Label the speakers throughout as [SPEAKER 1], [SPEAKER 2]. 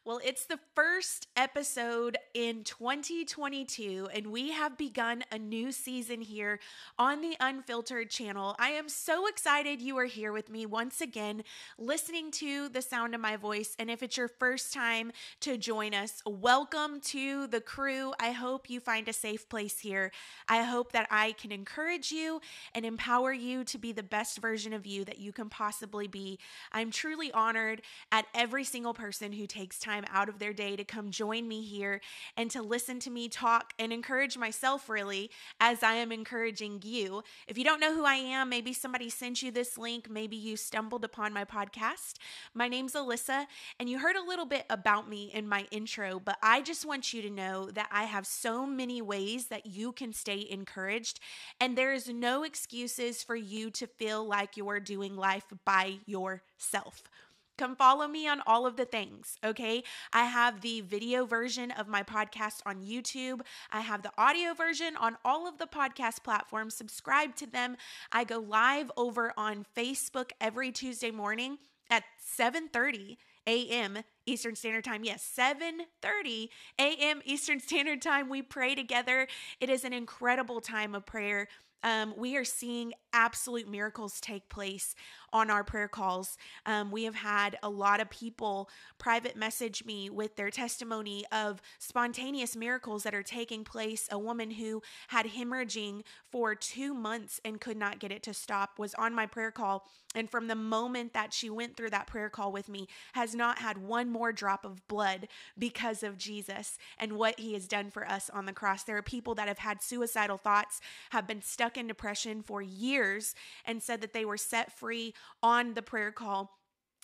[SPEAKER 1] Well, it's the first episode in 2022, and we have begun a new season here on the Unfiltered channel. I am so excited you are here with me once again, listening to the sound of my voice. And if it's your first time to join us, welcome to the crew. I hope you find a safe place here. I hope that I can encourage you and empower you to be the best version of you that you can possibly be. I'm truly honored at every single person who takes time out of their day to come join me here and to listen to me talk and encourage myself, really, as I am encouraging you. If you don't know who I am, maybe somebody sent you this link, maybe you stumbled upon my podcast. My name's Alyssa, and you heard a little bit about me in my intro, but I just want you to know that I have so many ways that you can stay encouraged, and there is no excuses for you to feel like you're doing life by yourself. Come follow me on all of the things, okay? I have the video version of my podcast on YouTube. I have the audio version on all of the podcast platforms. Subscribe to them. I go live over on Facebook every Tuesday morning at 7:30 a.m. Eastern Standard Time. Yes, 7:30 a.m. Eastern Standard Time. We pray together. It is an incredible time of prayer. We are seeing absolute miracles take place on our prayer calls. We have had a lot of people private message me with their testimony of spontaneous miracles that are taking place. A woman who had hemorrhaging for 2 months and could not get it to stop was on my prayer call. And from the moment that she went through that prayer call with me, has not had one more drop of blood because of Jesus and what he has done for us on the cross. There are people that have had suicidal thoughts, have been stuck in depression for years, and said that they were set free on the prayer call.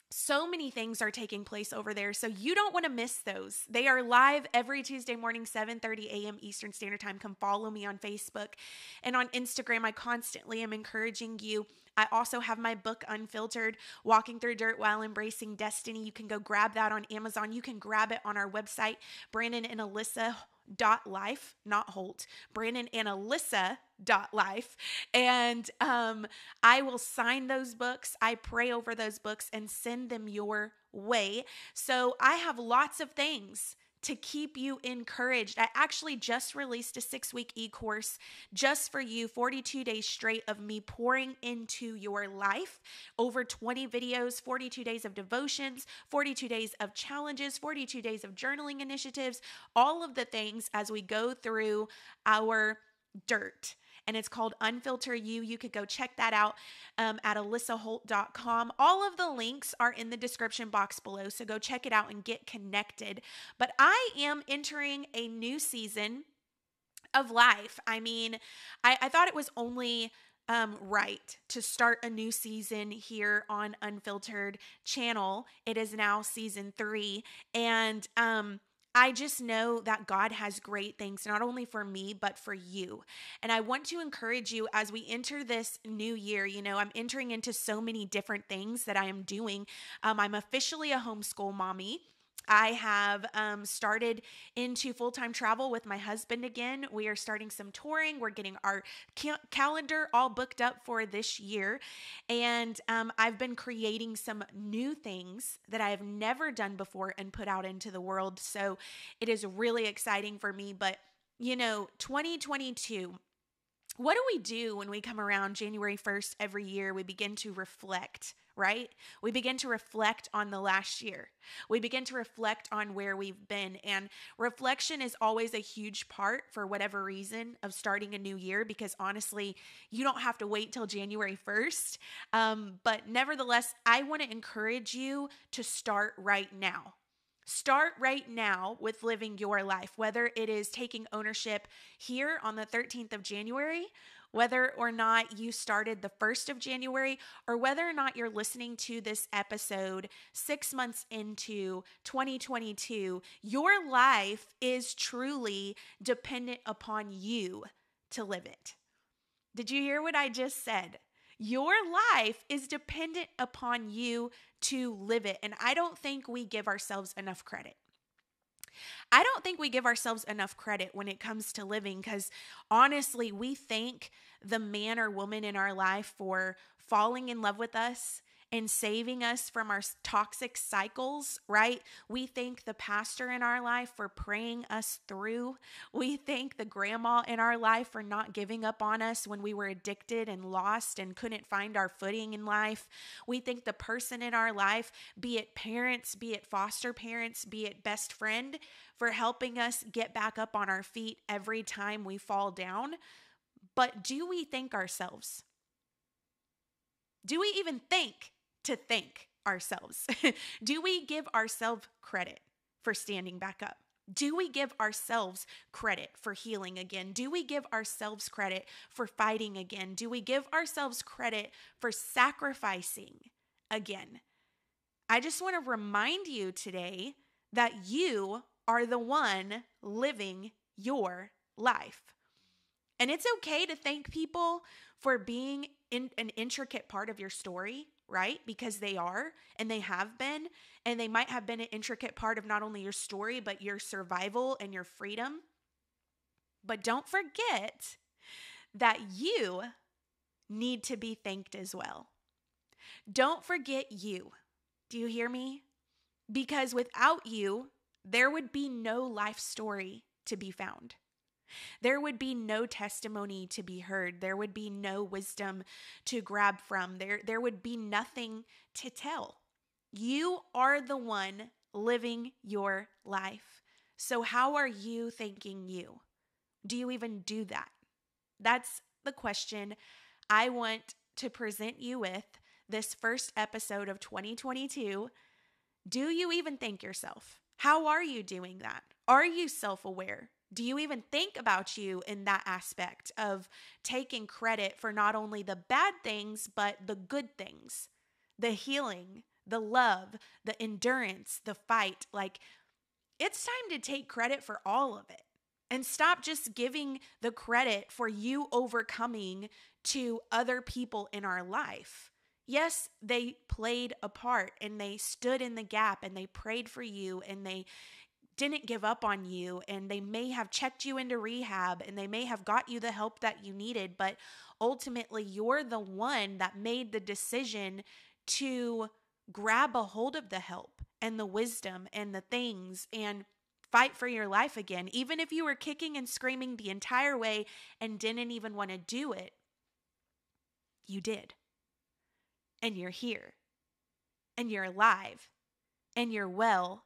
[SPEAKER 1] So many things are taking place over there, so you don't want to miss those. They are live every Tuesday morning, 7:30 a.m. Eastern Standard Time. Come follow me on Facebook and on Instagram. I constantly am encouraging you. I also have my book, Unfiltered, Walking Through Dirt While Embracing Destiny. You can go grab that on Amazon. You can grab it on our website, BrandonandAlyssa.life, not Holt, BrandonandAlyssa.life. And I will sign those books. I pray over those books and send them your way. So I have lots of things to keep you encouraged. I actually just released a 6-week e-course just for you, 42 days straight of me pouring into your life, over 20 videos, 42 days of devotions, 42 days of challenges, 42 days of journaling initiatives, all of the things as we go through our dirt. And it's called Unfilter You. You could go check that out at thealissaholt.com. All of the links are in the description box below, so go check it out and get connected. But I am entering a new season of life. I mean, I thought it was only right to start a new season here on Unfiltered channel. It is now season 3, and I just know that God has great things, not only for me, but for you. And I want to encourage you as we enter this new year. You know, I'm entering into so many different things that I am doing. I'm officially a homeschool mommy. I have started into full-time travel with my husband again. We are starting some touring. We're getting our calendar all booked up for this year. And I've been creating some new things that I have never done before and put out into the world. So it is really exciting for me. But, you know, 2022, what do we do when we come around January 1st every year? We begin to reflect, right? We begin to reflect on the last year. We begin to reflect on where we've been. And reflection is always a huge part, for whatever reason, of starting a new year, because honestly, you don't have to wait till January 1st. But nevertheless, I want to encourage you to start right now. Start right now with living your life, whether it is taking ownership here on the 13th of January, whether or not you started the 1st of January, or whether or not you're listening to this episode 6 months into 2022, your life is truly dependent upon you to live it. Did you hear what I just said? Your life is dependent upon you to live it. And I don't think we give ourselves enough credit. I don't think we give ourselves enough credit when it comes to living, because honestly, we thank the man or woman in our life for falling in love with us and saving us from our toxic cycles, right? We thank the pastor in our life for praying us through. We thank the grandma in our life for not giving up on us when we were addicted and lost and couldn't find our footing in life. We thank the person in our life, be it parents, be it foster parents, be it best friend, for helping us get back up on our feet every time we fall down. But do we thank ourselves? Do we even think to thank ourselves? Do we give ourselves credit for standing back up? Do we give ourselves credit for healing again? Do we give ourselves credit for fighting again? Do we give ourselves credit for sacrificing again? I just want to remind you today that you are the one living your life. And it's okay to thank people for being in an intricate part of your story, right? Because they are, and they have been, and they might have been an intricate part of not only your story, but your survival and your freedom. But don't forget that you need to be thanked as well. Don't forget you. Do you hear me? Because without you, there would be no life story to be found. There would be no testimony to be heard. There would be no wisdom to grab from. There would be nothing to tell. You are the one living your life. So how are you thanking you? Do you even do that? That's the question I want to present you with this first episode of 2022. Do you even thank yourself? How are you doing that? Are you self-aware? Do you even think about you in that aspect of taking credit for not only the bad things, but the good things, the healing, the love, the endurance, the fight? Like, it's time to take credit for all of it and stop just giving the credit for you overcoming to other people in our life. Yes, they played a part and they stood in the gap and they prayed for you and they didn't give up on you, and they may have checked you into rehab and they may have got you the help that you needed, but ultimately you're the one that made the decision to grab a hold of the help and the wisdom and the things and fight for your life again. Even if you were kicking and screaming the entire way and didn't even want to do it, you did. And you're here and you're alive and you're well.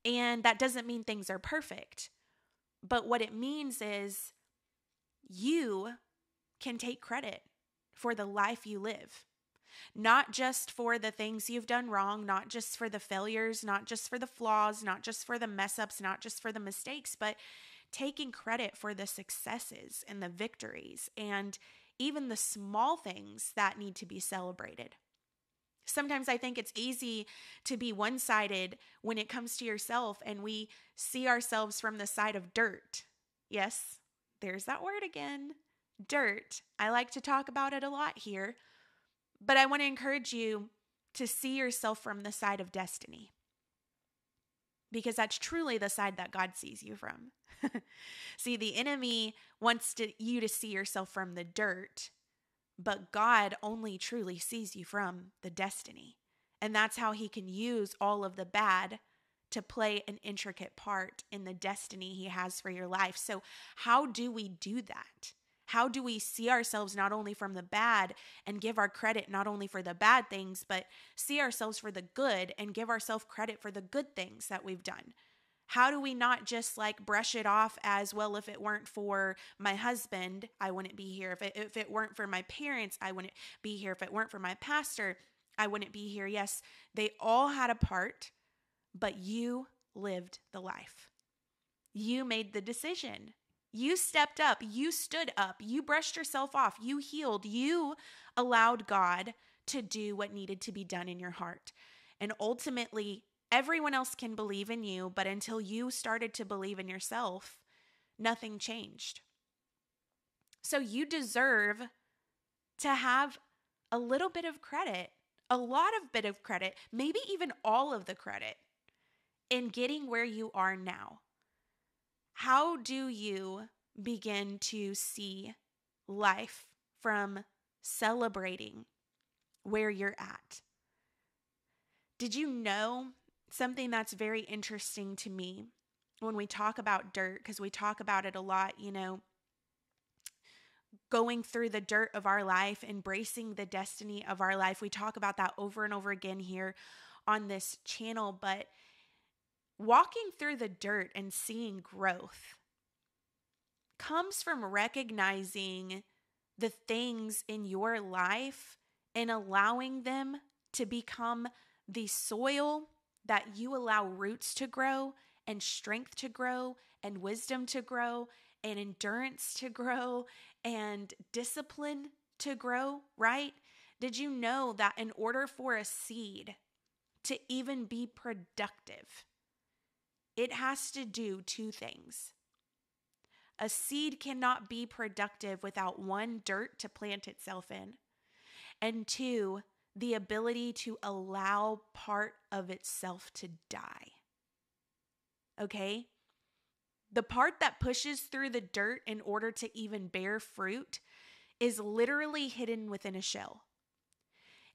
[SPEAKER 1] And that doesn't mean things are perfect. But what it means is you can take credit for the life you live. Not just for the things you've done wrong, not just for the failures, not just for the flaws, not just for the mess ups, not just for the mistakes, but taking credit for the successes and the victories and even the small things that need to be celebrated. Sometimes I think it's easy to be one-sided when it comes to yourself, and we see ourselves from the side of dirt. Yes, there's that word again, dirt. I like to talk about it a lot here, but I want to encourage you to see yourself from the side of destiny, because that's truly the side that God sees you from. See, the enemy wants you to see yourself from the dirt, but God only truly sees you from the destiny. And that's how he can use all of the bad to play an intricate part in the destiny he has for your life. So how do we do that? How do we see ourselves not only from the bad and give our credit not only for the bad things, but see ourselves for the good and give ourselves credit for the good things that we've done? How do we not just like brush it off as, well, if it weren't for my husband, I wouldn't be here. If it weren't for my parents, I wouldn't be here. If it weren't for my pastor, I wouldn't be here. Yes, they all had a part, but you lived the life. You made the decision. You stepped up. You stood up. You brushed yourself off. You healed. You allowed God to do what needed to be done in your heart. And ultimately, everyone else can believe in you, but until you started to believe in yourself, nothing changed. So you deserve to have a little bit of credit, a lot of bit of credit, maybe even all of the credit in getting where you are now. How do you begin to see life from celebrating where you're at Did you know something that's very interesting to me when we talk about dirt? Because we talk about it a lot, going through the dirt of our life, embracing the destiny of our life. We talk about that over and over again here on this channel, but walking through the dirt and seeing growth comes from recognizing the things in your life and allowing them to become the soil that you allow roots to grow and strength to grow and wisdom to grow and endurance to grow and discipline to grow, right? Did you know that in order for a seed to even be productive, it has to do two things? A seed cannot be productive without one, dirt to plant itself in, and two, the ability to allow part of itself to die. Okay? The part that pushes through the dirt in order to even bear fruit is literally hidden within a shell.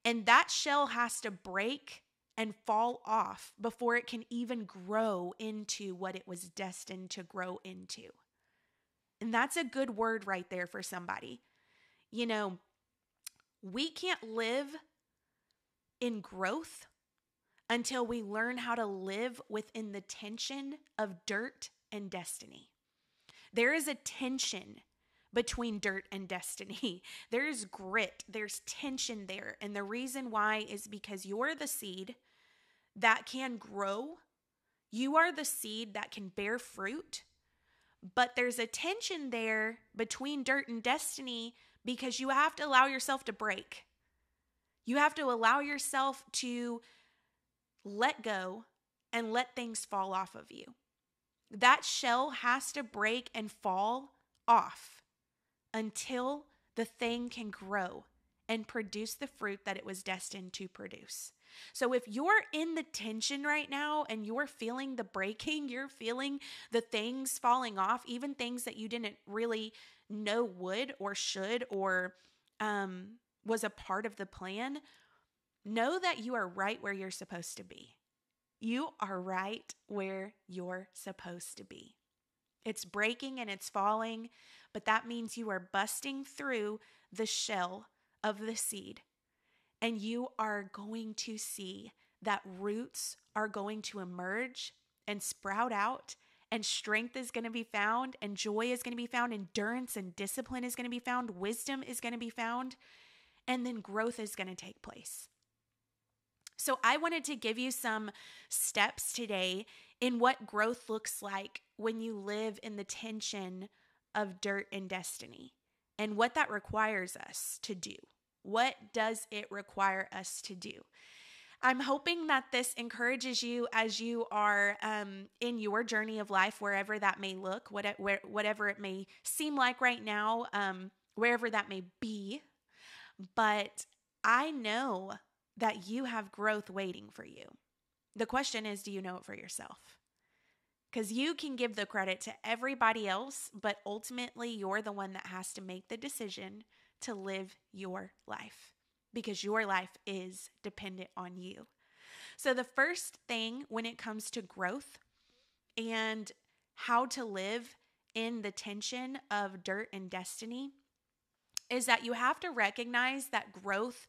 [SPEAKER 1] And that shell has to break and fall off before it can even grow into what it was destined to grow into. And that's a good word right there for somebody. We can't live in growth until we learn how to live within the tension of dirt and destiny. There is a tension between dirt and destiny. There's grit, there's tension there. And the reason why is because you're the seed that can grow. You are the seed that can bear fruit. But there's a tension there between dirt and destiny because you have to allow yourself to break. You have to allow yourself to let go and let things fall off of you. That shell has to break and fall off until the thing can grow and produce the fruit that it was destined to produce. So if you're in the tension right now and you're feeling the breaking, you're feeling the things falling off, even things that you didn't really know would or should or was a part of the plan, know that you are right where you're supposed to be. You are right where you're supposed to be. It's breaking and it's falling, but that means you are busting through the shell of the seed. And you are going to see that roots are going to emerge and sprout out, and strength is going to be found, and joy is going to be found, endurance and discipline is going to be found, wisdom is going to be found, and then growth is going to take place. So I wanted to give you some steps today in what growth looks like when you live in the tension of dirt and destiny, and what that requires us to do. What does it require us to do? I'm hoping that this encourages you as you are in your journey of life, wherever that may look, whatever it may seem like right now, wherever that may be. But I know that you have growth waiting for you. The question is, do you know it for yourself? Because you can give the credit to everybody else, but ultimately you're the one that has to make the decision to live your life, because your life is dependent on you. So the first thing when it comes to growth and how to live in the tension of dirt and destiny is that you have to recognize that growth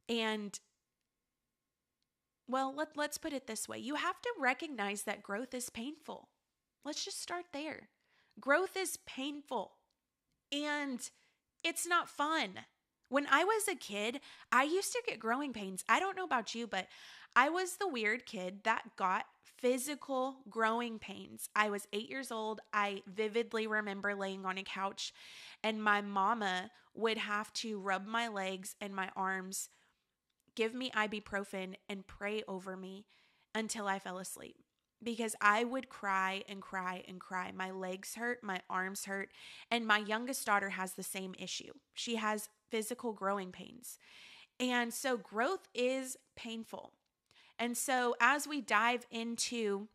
[SPEAKER 1] and, well, let's put it this way. You have to recognize that growth is painful. Let's just start there. Growth is painful and it's not fun. When I was a kid, I used to get growing pains. I don't know about you, but I was the weird kid that got physical growing pains. I was 8 years old. I vividly remember laying on a couch and my mama would have to rub my legs and my arms, give me ibuprofen, and pray over me until I fell asleep. Because I would cry and cry and cry. My legs hurt, my arms hurt, and my youngest daughter has the same issue. She has physical growing pains. And so growth is painful. And so as we dive into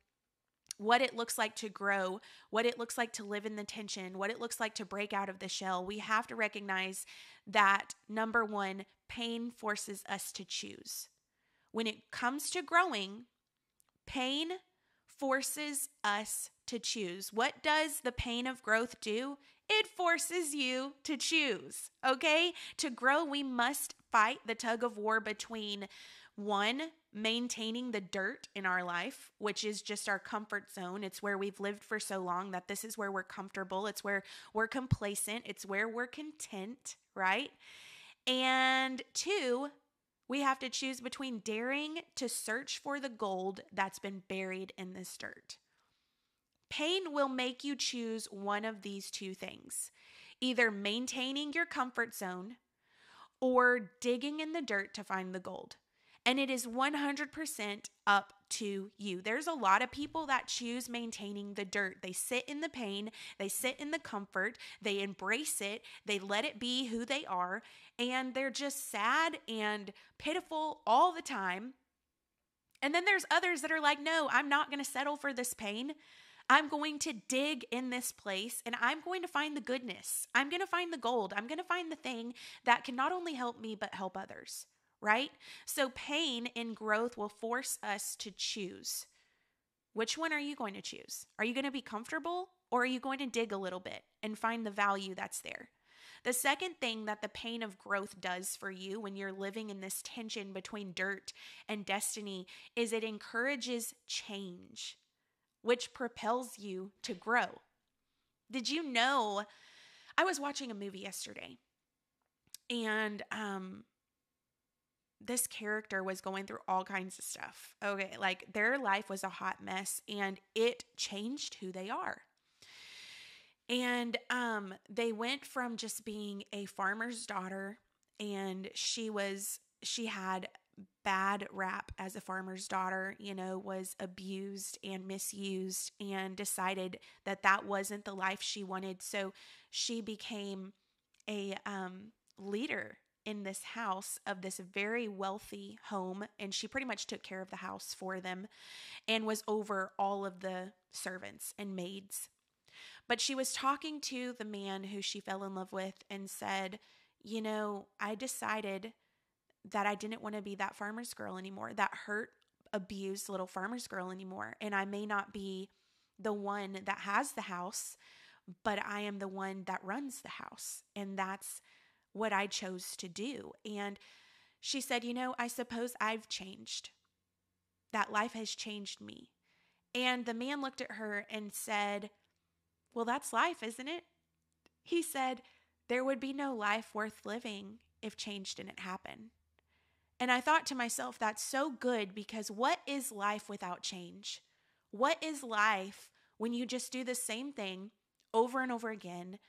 [SPEAKER 1] what it looks like to grow, what it looks like to live in the tension, what it looks like to break out of the shell, we have to recognize that, number one, pain forces us to choose. when it comes to growing, pain forces us to choose. What does the pain of growth do? It forces you to choose, okay? To grow, we must fight the tug of war between one, maintaining the dirt in our life, which is just our comfort zone. It's where we've lived for so long that this is where we're comfortable. It's where we're complacent. It's where we're content, right? And two, we have to choose between daring to search for the gold that's been buried in this dirt. Pain will make you choose one of these two things, either maintaining your comfort zone or digging in the dirt to find the gold. And it is 100% up to you. There's a lot of people that choose maintaining the dirt. They sit in the pain, they sit in the comfort, they embrace it, they let it be who they are, and they're just sad and pitiful all the time. And then there's others that are like, no, I'm not going to settle for this pain. I'm going to dig in this place and I'm going to find the goodness. I'm going to find the gold. I'm going to find the thing that can not only help me, but help others, right? So pain in growth will force us to choose. Which one are you going to choose? Are you going to be comfortable or are you going to dig a little bit and find the value that's there? The second thing that the pain of growth does for you when you're living in this tension between dirt and destiny is it encourages change, which propels you to grow. Did you know, I was watching a movie yesterday and this character was going through all kinds of stuff. Okay, like their life was a hot mess and it changed who they are. And they went from just being a farmer's daughter and she had bad rap as a farmer's daughter, was abused and misused and decided that that wasn't the life she wanted. So she became a leader in this house of this very wealthy home. And she pretty much took care of the house for them and was over all of the servants and maids. But she was talking to the man who she fell in love with and said, I decided that I didn't want to be that farmer's girl anymore, that hurt, abused little farmer's girl anymore. And I may not be the one that has the house, but I am the one that runs the house. And that's what I chose to do. And she said, I suppose I've changed. That life has changed me. And the man looked at her and said, well, that's life, isn't it? He said, there would be no life worth living if change didn't happen. And I thought to myself, that's so good, because what is life without change? What is life when you just do the same thing over and over again,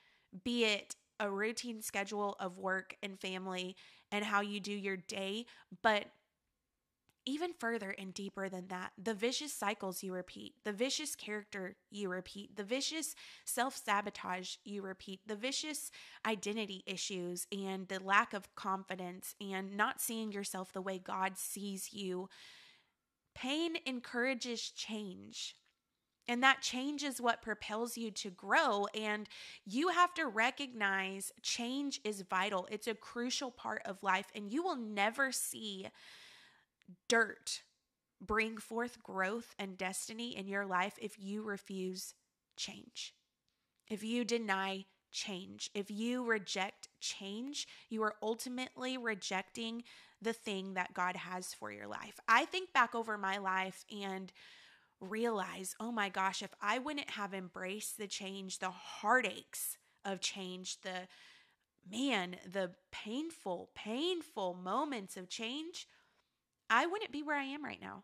[SPEAKER 1] be it a routine schedule of work and family and how you do your day, but even further and deeper than that, the vicious cycles you repeat, the vicious character you repeat, the vicious self-sabotage you repeat, the vicious identity issues and the lack of confidence and not seeing yourself the way God sees you. Pain encourages change. And that change is what propels you to grow. And you have to recognize change is vital. It's a crucial part of life. And you will never see dirt bring forth growth and destiny in your life if you refuse change. If you deny change, if you reject change, you are ultimately rejecting the thing that God has for your life. I think back over my life and realize, oh my gosh, if I wouldn't have embraced the change, the heartaches of change, the painful moments of change, I wouldn't be where I am right now.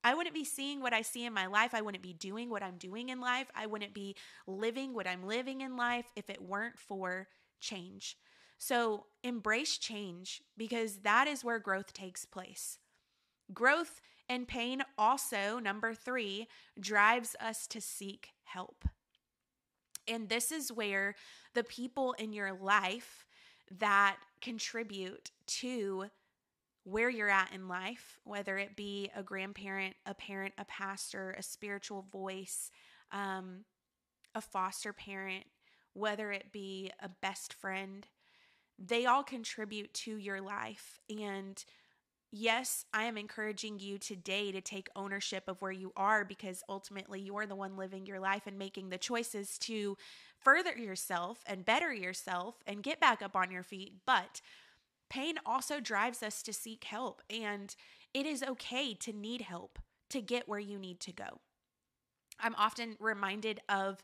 [SPEAKER 1] I wouldn't be seeing what I see in my life. I wouldn't be doing what I'm doing in life. I wouldn't be living what I'm living in life if it weren't for change. So embrace change, because that is where growth takes place. Growth and pain also, number 3, drives us to seek help. And this is where the people in your life that contribute to where you're at in life, whether it be a grandparent, a parent, a pastor, a spiritual voice, a foster parent, whether it be a best friend, they all contribute to your life. And yes, I am encouraging you today to take ownership of where you are, because ultimately you're the one living your life and making the choices to further yourself and better yourself and get back up on your feet. But pain also drives us to seek help, and it is okay to need help to get where you need to go. I'm often reminded of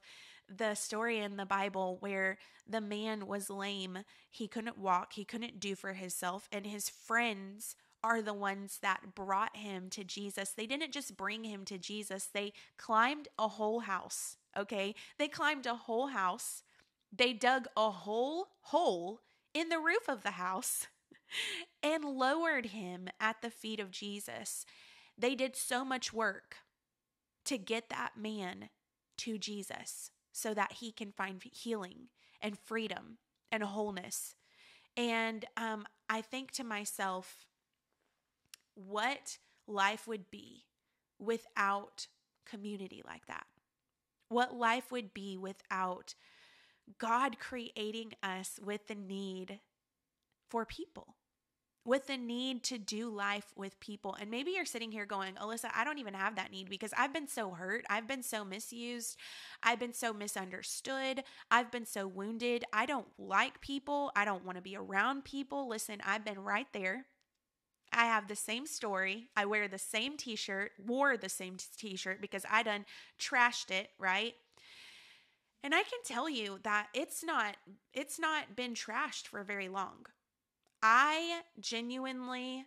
[SPEAKER 1] the story in the Bible where the man was lame. He couldn't walk, he couldn't do for himself, and his friends are the ones that brought him to Jesus. They didn't just bring him to Jesus, they climbed a whole house, okay? They climbed a whole house. They dug a whole hole in the roof of the house and lowered him at the feet of Jesus. They did so much work to get that man to Jesus so that he can find healing and freedom and wholeness. And I think to myself, what life would be without community like that? What life would be without God creating us with the need for people, with the need to do life with people. And maybe you're sitting here going, Alyssa, I don't even have that need because I've been so hurt. I've been so misused. I've been so misunderstood. I've been so wounded. I don't like people. I don't want to be around people. Listen, I've been right there. I have the same story. I wear the same t-shirt, wore the same t-shirt because I done trashed it, right? And I can tell you that it's not been trashed for very long. I genuinely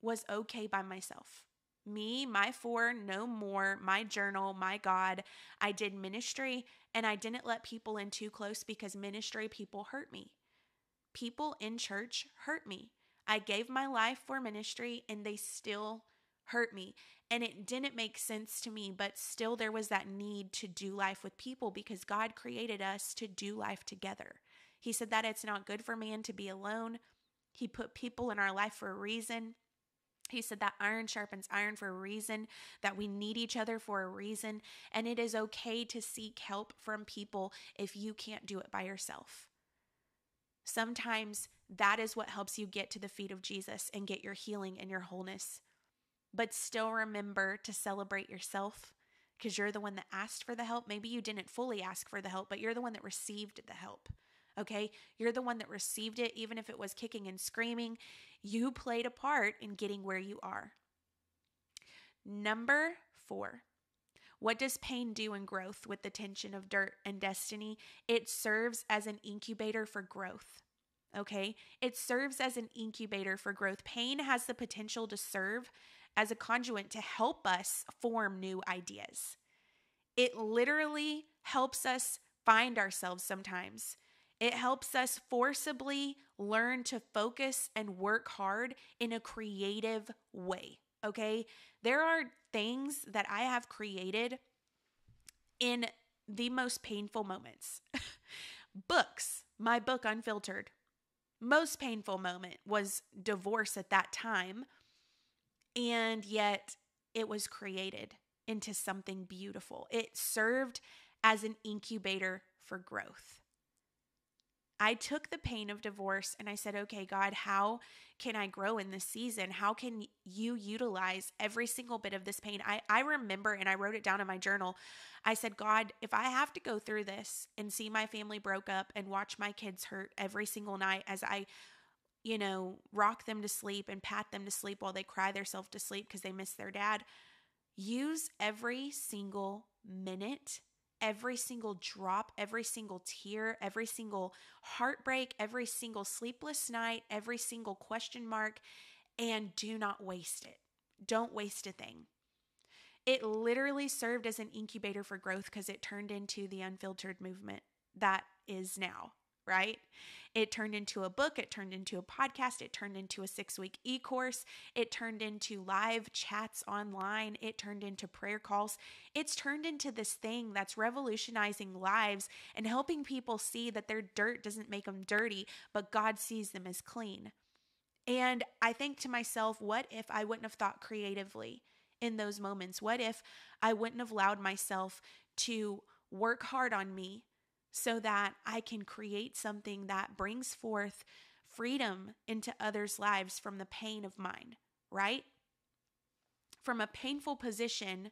[SPEAKER 1] was okay by myself. Me, my four, no more, my journal, my God. I did ministry and I didn't let people in too close because ministry people hurt me. People in church hurt me. I gave my life for ministry and they still hurt me. And it didn't make sense to me, but still there was that need to do life with people because God created us to do life together. He said that it's not good for man to be alone. He put people in our life for a reason. He said that iron sharpens iron for a reason, that we need each other for a reason, and it is okay to seek help from people if you can't do it by yourself. Sometimes that is what helps you get to the feet of Jesus and get your healing and your wholeness. But still remember to celebrate yourself because you're the one that asked for the help. Maybe you didn't fully ask for the help, but you're the one that received the help. Okay? You're the one that received it, even if it was kicking and screaming. You played a part in getting where you are. Number 4. What does pain do in growth with the tension of dirt and destiny? It serves as an incubator for growth. Okay? It serves as an incubator for growth. Pain has the potential to serve as a conduit to help us form new ideas. It literally helps us find ourselves sometimes. It helps us forcibly learn to focus and work hard in a creative way, okay? There are things that I have created in the most painful moments. Books, my book Unfiltered. Most painful moment was divorce at that time, and yet it was created into something beautiful. It served as an incubator for growth. I took the pain of divorce and I said, okay, God, how can I grow in this season? How can you utilize every single bit of this pain? I remember, and I wrote it down in my journal. I said, God, if I have to go through this and see my family broke up and watch my kids hurt every single night as I, rock them to sleep and pat them to sleep while they cry themselves to sleep because they miss their dad, use every single minute, every single drop, every single tear, every single heartbreak, every single sleepless night, every single question mark, and do not waste it. Don't waste a thing. It literally served as an incubator for growth because it turned into the unfiltered movement that is now, right? It turned into a book. It turned into a podcast. It turned into a 6-week e-course. It turned into live chats online. It turned into prayer calls. It's turned into this thing that's revolutionizing lives and helping people see that their dirt doesn't make them dirty, but God sees them as clean. And I think to myself, what if I wouldn't have thought creatively in those moments? What if I wouldn't have allowed myself to work hard on me so that I can create something that brings forth freedom into others' lives from the pain of mine? right? From a painful position,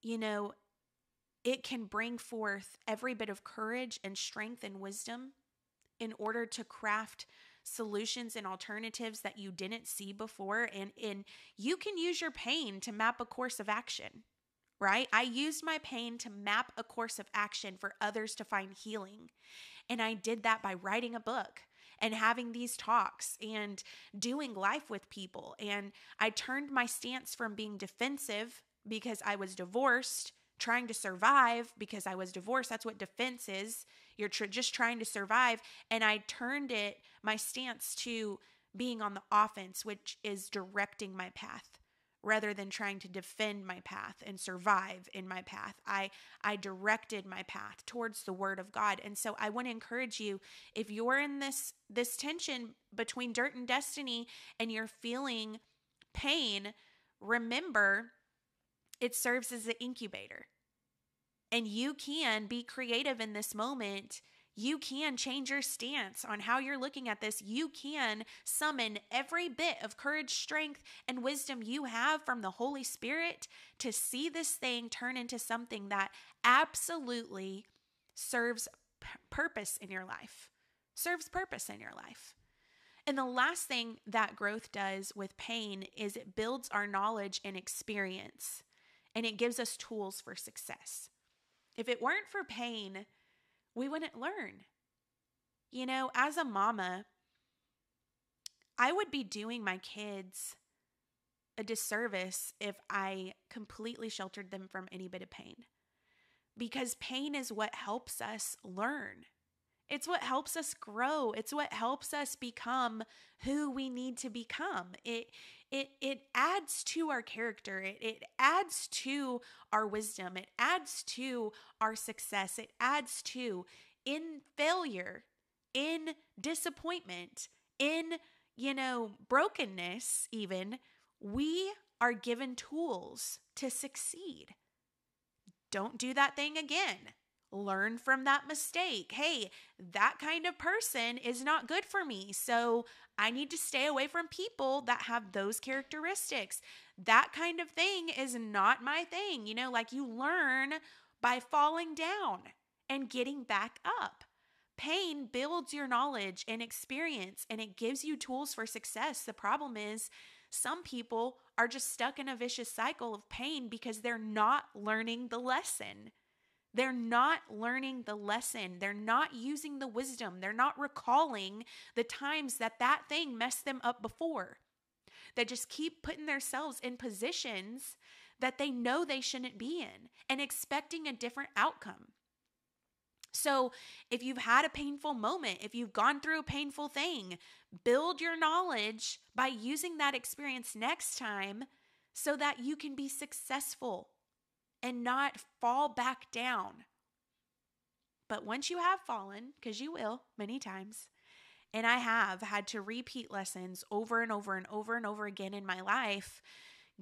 [SPEAKER 1] it can bring forth every bit of courage and strength and wisdom in order to craft solutions and alternatives that you didn't see before. And you can use your pain to map a course of action, right? I used my pain to map a course of action for others to find healing. And I did that by writing a book and having these talks and doing life with people. And I turned my stance from being defensive because I was divorced, trying to survive because I was divorced. That's what defense is. You're just trying to survive. And I turned my stance to being on the offense, which is directing my path rather than trying to defend my path and survive in my path. I directed my path towards the word of God. And so I want to encourage you, if you're in this tension between dirt and destiny and you're feeling pain, remember it serves as an incubator. And you can be creative in this moment. You can change your stance on how you're looking at this. You can summon every bit of courage, strength, and wisdom you have from the Holy Spirit to see this thing turn into something that absolutely serves purpose in your life. Serves purpose in your life. And the last thing that growth does with pain is it builds our knowledge and experience, and it gives us tools for success. If it weren't for pain, we wouldn't learn. As a mama, I would be doing my kids a disservice if I completely sheltered them from any bit of pain. Because pain is what helps us learn. It's what helps us grow. It's what helps us become who we need to become. It adds to our character. It adds to our wisdom. It adds to our success. It adds to, in failure, in disappointment, in, brokenness even, we are given tools to succeed. Don't do that thing again. Learn from that mistake. Hey, that kind of person is not good for me, so I need to stay away from people that have those characteristics. That kind of thing is not my thing. You learn by falling down and getting back up. Pain builds your knowledge and experience, and it gives you tools for success. The problem is some people are just stuck in a vicious cycle of pain because they're not learning the lesson. They're not learning the lesson. They're not using the wisdom. They're not recalling the times that thing messed them up before. They just keep putting themselves in positions that they know they shouldn't be in and expecting a different outcome. So if you've had a painful moment, if you've gone through a painful thing, build your knowledge by using that experience next time so that you can be successful and not fall back down. But once you have fallen, because you will many times, and I have had to repeat lessons over and over and over and over again in my life,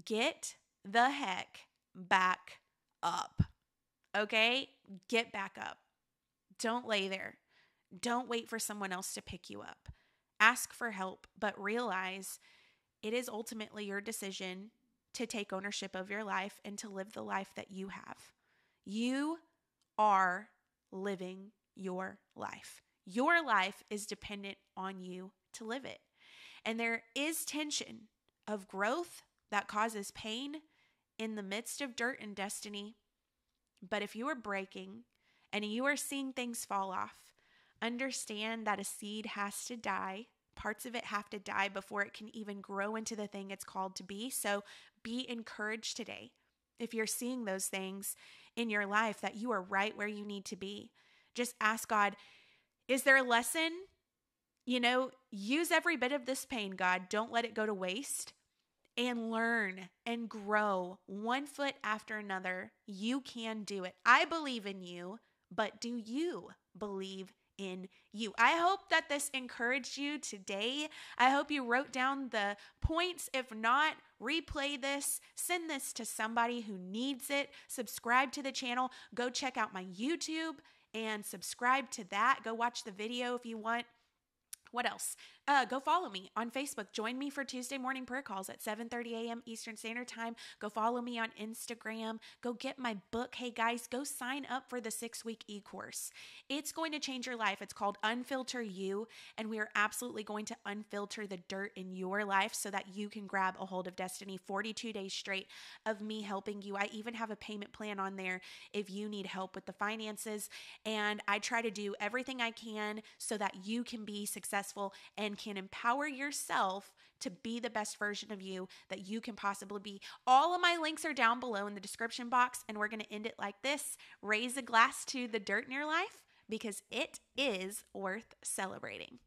[SPEAKER 1] get the heck back up. Okay? Get back up. Don't lay there. Don't wait for someone else to pick you up. Ask for help, but realize it is ultimately your decision to take ownership of your life and to live the life that you have. You are living your life. Your life is dependent on you to live it. And there is tension of growth that causes pain in the midst of dirt and destiny. But if you are breaking and you are seeing things fall off, understand that a seed has to die. Parts of it have to die before it can even grow into the thing it's called to be. So be encouraged today. If you're seeing those things in your life, that you are right where you need to be, just ask God, is there a lesson? Use every bit of this pain, God. Don't let it go to waste. And learn and grow one foot after another. You can do it. I believe in you, but do you believe in you? I hope that this encouraged you today. I hope you wrote down the points. If not, replay this, send this to somebody who needs it. Subscribe to the channel. Go check out my YouTube and subscribe to that. Go watch the video if you want. What else? Go follow me on Facebook. Join me for Tuesday morning prayer calls at 7:30 a.m. Eastern Standard Time. Go follow me on Instagram. Go get my book. Hey guys, go sign up for the 6-week e-course. It's going to change your life. It's called Unfilter You, and we are absolutely going to unfilter the dirt in your life so that you can grab a hold of destiny. 42 days straight of me helping you. I even have a payment plan on there if you need help with the finances, and I try to do everything I can so that you can be successful and can empower yourself to be the best version of you that you can possibly be. All of my links are down below in the description box, and we're going to end it like this. Raise a glass to the dirt in your life because it is worth celebrating.